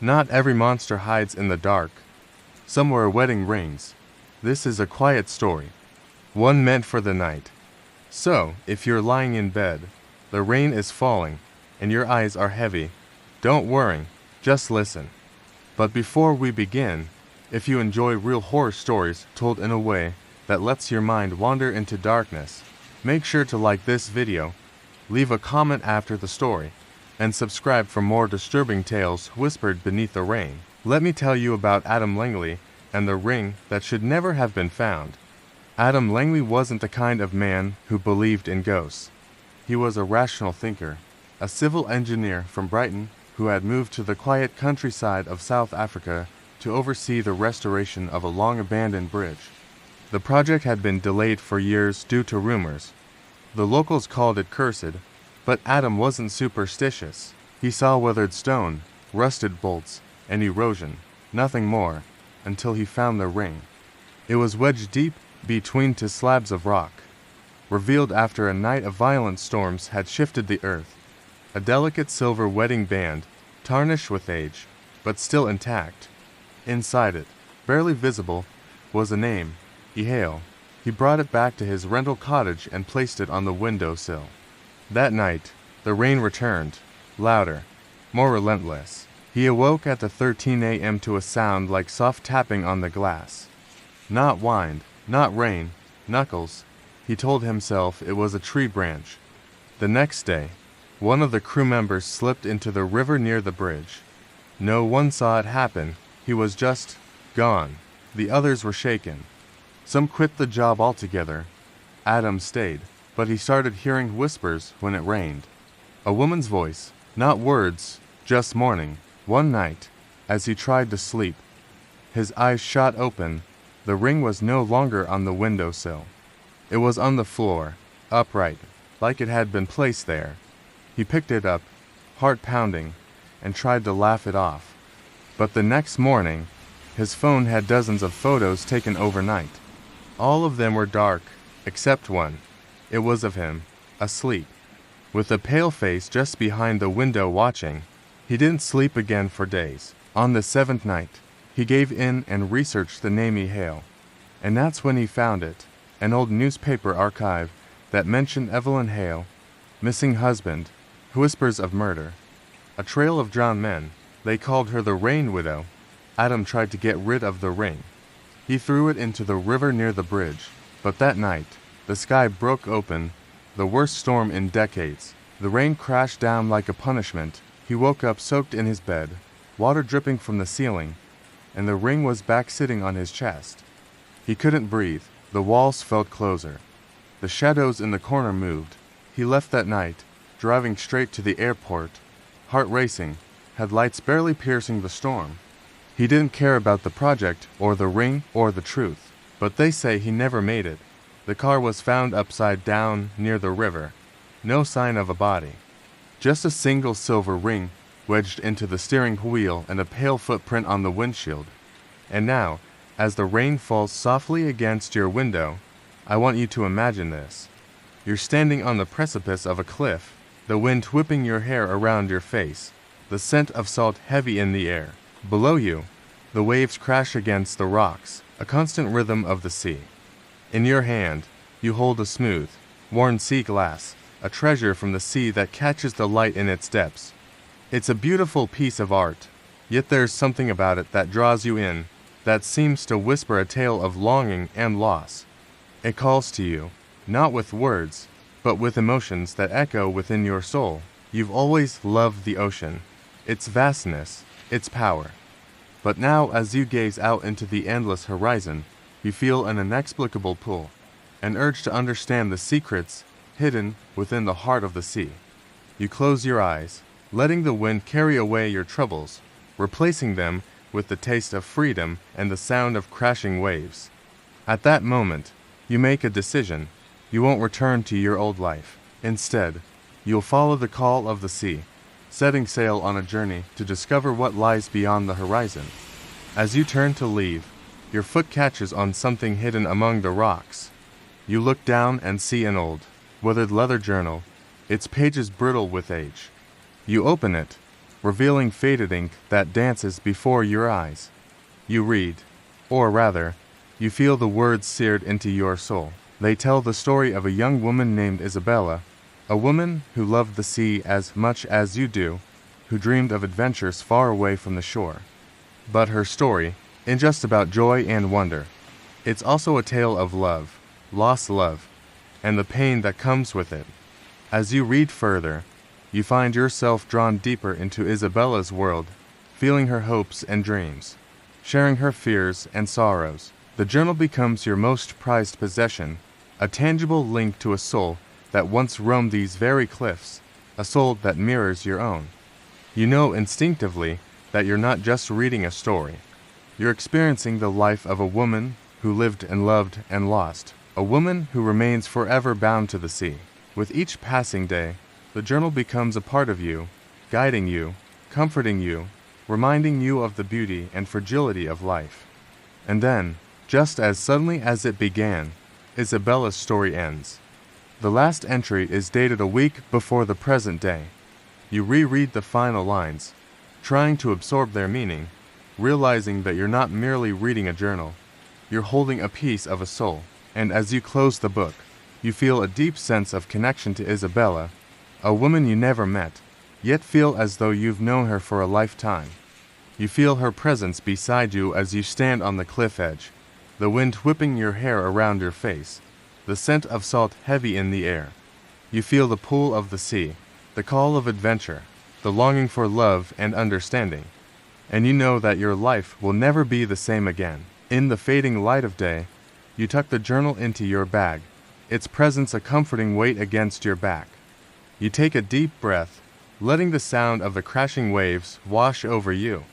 Not every monster hides in the dark. Some wear wedding rings. This is a quiet story, one meant for the night. So, if you're lying in bed, the rain is falling, and your eyes are heavy, don't worry, just listen. But before we begin, if you enjoy real horror stories told in a way that lets your mind wander into darkness, make sure to like this video, leave a comment after the story, and subscribe for more disturbing tales whispered beneath the rain. Let me tell you about Adam Langley and the ring that should never have been found. Adam Langley wasn't the kind of man who believed in ghosts. He was a rational thinker, a civil engineer from Brighton who had moved to the quiet countryside of South Africa to oversee the restoration of a long-abandoned bridge. The project had been delayed for years due to rumors. The locals called it cursed, but Adam wasn't superstitious. He saw weathered stone, rusted bolts, and erosion, nothing more, until he found the ring. It was wedged deep between two slabs of rock, revealed after a night of violent storms had shifted the earth. A delicate silver wedding band, tarnished with age, but still intact. Inside it, barely visible, was a name, Ehale. He brought it back to his rental cottage and placed it on the windowsill. That night, the rain returned, louder, more relentless. He awoke at the 13 a.m. to a sound like soft tapping on the glass. Not wind, not rain, knuckles. He told himself it was a tree branch. The next day, one of the crew members slipped into the river near the bridge. No one saw it happen. He was just gone. The others were shaken. Some quit the job altogether. Adam stayed, but he started hearing whispers when it rained. A woman's voice, not words, just mourning. One night, as he tried to sleep, his eyes shot open. The ring was no longer on the windowsill. It was on the floor, upright, like it had been placed there. He picked it up, heart pounding, and tried to laugh it off. But the next morning, his phone had dozens of photos taken overnight. All of them were dark, except one. It was of him, asleep, with a pale face just behind the window watching. He didn't sleep again for days. On the 7th night, he gave in and researched the name Ehale. And that's when he found it, an old newspaper archive that mentioned Evelyn Hale, missing husband, whispers of murder, a trail of drowned men. They called her the Rain Widow. Adam tried to get rid of the ring. He threw it into the river near the bridge, but that night, the sky broke open, the worst storm in decades. The rain crashed down like a punishment. He woke up soaked in his bed, water dripping from the ceiling, and the ring was back sitting on his chest. He couldn't breathe. The walls felt closer. The shadows in the corner moved. He left that night, driving straight to the airport, heart racing, headlights barely piercing the storm. He didn't care about the project, or the ring, or the truth. But they say he never made it. The car was found upside down near the river. No sign of a body. Just a single silver ring wedged into the steering wheel and a pale footprint on the windshield. And now, as the rain falls softly against your window, I want you to imagine this. You're standing on the precipice of a cliff, the wind whipping your hair around your face, the scent of salt heavy in the air. Below you, the waves crash against the rocks, a constant rhythm of the sea. In your hand, you hold a smooth, worn sea glass, a treasure from the sea that catches the light in its depths. It's a beautiful piece of art, yet there's something about it that draws you in, that seems to whisper a tale of longing and loss. It calls to you, not with words, but with emotions that echo within your soul. You've always loved the ocean, its vastness, its power. But now, as you gaze out into the endless horizon, you feel an inexplicable pull, an urge to understand the secrets hidden within the heart of the sea. You close your eyes, letting the wind carry away your troubles, replacing them with the taste of freedom and the sound of crashing waves. At that moment, you make a decision. You won't return to your old life. Instead, you'll follow the call of the sea, setting sail on a journey to discover what lies beyond the horizon. As you turn to leave, your foot catches on something hidden among the rocks. You look down and see an old, weathered leather journal, its pages brittle with age. You open it, revealing faded ink that dances before your eyes. You read, or rather, you feel the words seared into your soul. They tell the story of a young woman named Isabella, a woman who loved the sea as much as you do, who dreamed of adventures far away from the shore. But her story isn't just about joy and wonder. It's also a tale of love, lost love, and the pain that comes with it. As you read further, you find yourself drawn deeper into Isabella's world, feeling her hopes and dreams, sharing her fears and sorrows. The journal becomes your most prized possession, a tangible link to a soul that once roamed these very cliffs, a soul that mirrors your own. You know instinctively that you're not just reading a story. You're experiencing the life of a woman who lived and loved and lost, a woman who remains forever bound to the sea. With each passing day, the journal becomes a part of you, guiding you, comforting you, reminding you of the beauty and fragility of life. And then, just as suddenly as it began, Isabella's story ends. The last entry is dated a week before the present day. You reread the final lines, trying to absorb their meaning, realizing that you're not merely reading a journal, you're holding a piece of a soul. And as you close the book, you feel a deep sense of connection to Isabella, a woman you never met, yet feel as though you've known her for a lifetime. You feel her presence beside you as you stand on the cliff edge, the wind whipping your hair around your face, the scent of salt heavy in the air. You feel the pull of the sea, the call of adventure, the longing for love and understanding. And you know that your life will never be the same again. In the fading light of day, you tuck the journal into your bag, its presence a comforting weight against your back. You take a deep breath, letting the sound of the crashing waves wash over you.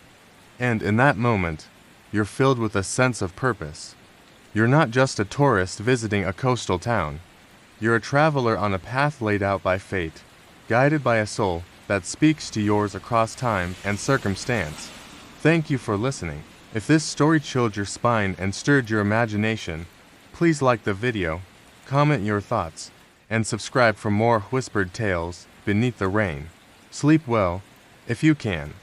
And in that moment, you're filled with a sense of purpose. You're not just a tourist visiting a coastal town. You're a traveler on a path laid out by fate, guided by a soul that speaks to yours across time and circumstance. Thank you for listening. If this story chilled your spine and stirred your imagination, please like the video, comment your thoughts, and subscribe for more whispered tales beneath the rain. Sleep well, if you can.